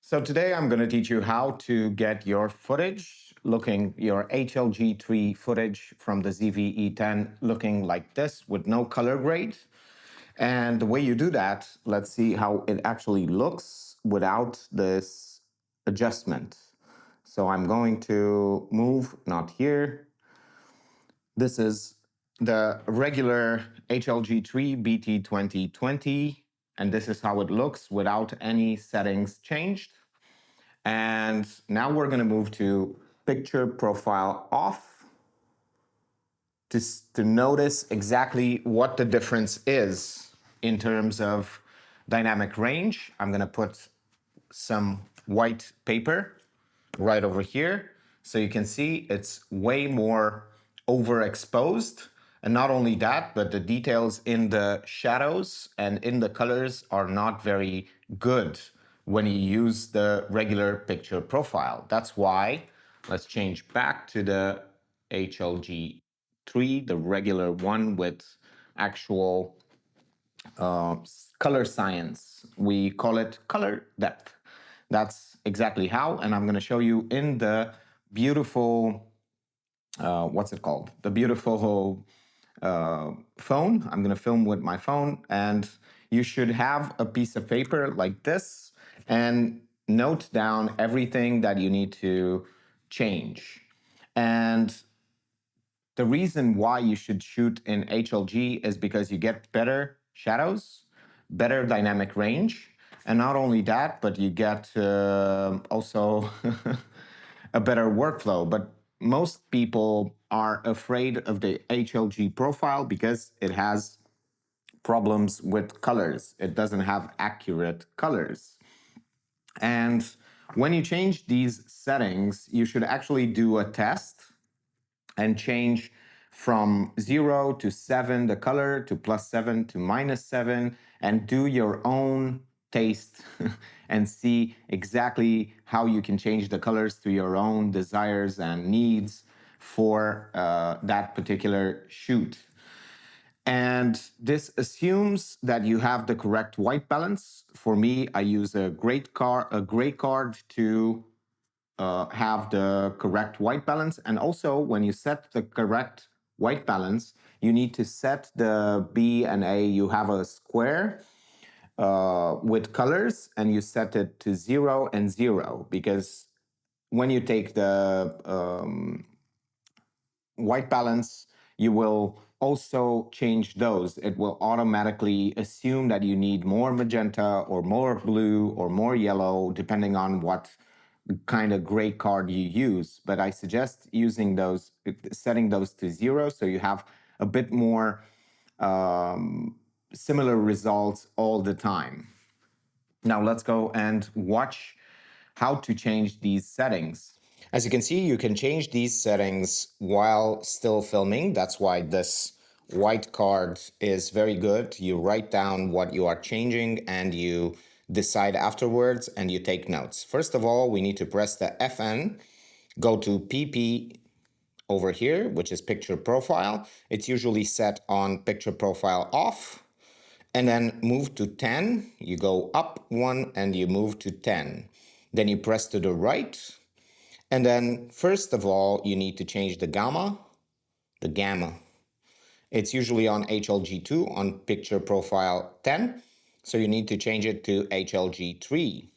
So today I'm going to teach you how to get your footage your hlg3 footage from the ZV-E10 looking like this with no color grade. And the way you do that, let's see how it actually looks without this adjustment. So I'm going to move, not here. This is the regular hlg3 BT2020, and this is how it looks without any settings changed. And now we're going to move to picture profile off to notice exactly what the difference is in terms of dynamic range. I'm going to put some white paper right over here so you can see it's way more overexposed. And not only that, but the details in the shadows and in the colors are not very good when you use the regular picture profile. That's why, let's change back to the hlg3, the regular one with actual color science. We call it color depth. That's exactly how, and I'm going to show you in the beautiful, what's it called? The beautiful phone. I'm going to film with my phone, and you should have a piece of paper like this and note down everything that you need to change. And the reason why you should shoot in HLG is because you get better shadows, better dynamic range, and not only that, but you get also a better workflow. But most people are afraid of the HLG profile because it has problems with colors. It doesn't have accurate colors. And when you change these settings, you should actually do a test and change from 0 to 7 the color, to +7 to -7, and do your own taste and see exactly how you can change the colors to your own desires and needs for that particular shoot. And this assumes that you have the correct white balance. For me, I use a gray card to have the correct white balance. And also, when you set the correct white balance, you need to set the B and A. You have a square with colors, and you set it to 0 and 0, because when you take the white balance, you will also change those. It will automatically assume that you need more magenta or more blue or more yellow, depending on what kind of gray card you use. But I suggest using those, setting those to 0, so you have a bit more similar results all the time. Now let's go and watch how to change these settings. As you can see, you can change these settings while still filming. That's why this white card is very good. You write down what you are changing and you decide afterwards and you take notes. First of all, we need to press the FN, go to PP over here, which is picture profile. It's usually set on picture profile off. And then move to 10. You go up 1 and you move to 10. Then you press to the right. And then first of all, you need to change the gamma. It's usually on HLG2 on picture profile 10. So you need to change it to HLG3.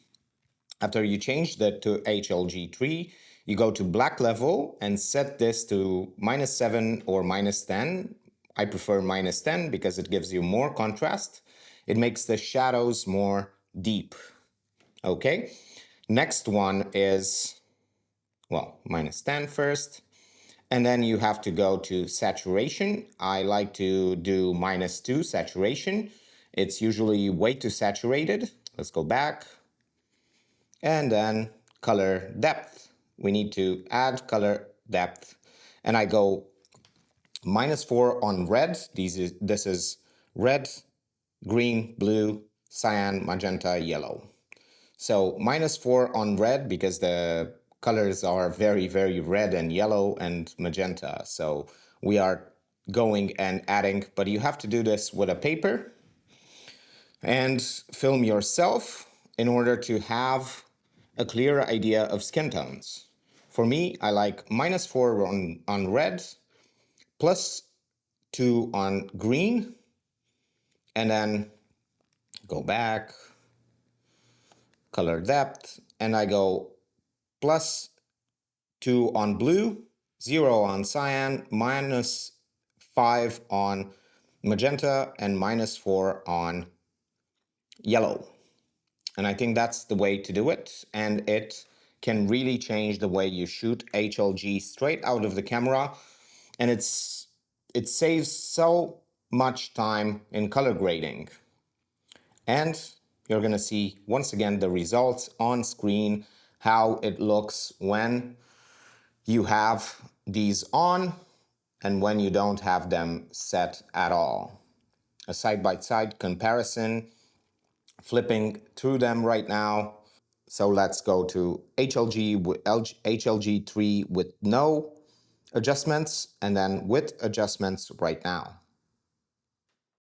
After you change that to HLG3, you go to black level and set this to -7 or -10. I prefer -10 because it gives you more contrast. It makes the shadows more deep. Okay. Next one is, well, -10 first. And then you have to go to saturation. I like to do -2 saturation. It's usually way too saturated. Let's go back. And then color depth. We need to add color depth. And I go -4 on red. This is red, green, blue, cyan, magenta, yellow. So -4 on red because the colors are very, very red and yellow and magenta. So we are going and adding, but you have to do this with a paper and film yourself in order to have a clearer idea of skin tones. For me, I like -4 on red, +2 on green, and then go back, color depth, and I go +2 on blue, 0 on cyan, -5 on magenta, and -4 on yellow. And I think that's the way to do it. And it can really change the way you shoot HLG straight out of the camera. And it saves so much time in color grading. And you're going to see once again the results on screen, how it looks when you have these on and when you don't have them set at all. A side-by-side comparison, flipping through them right now. So let's go to HLG3 with no adjustments and then with adjustments right now.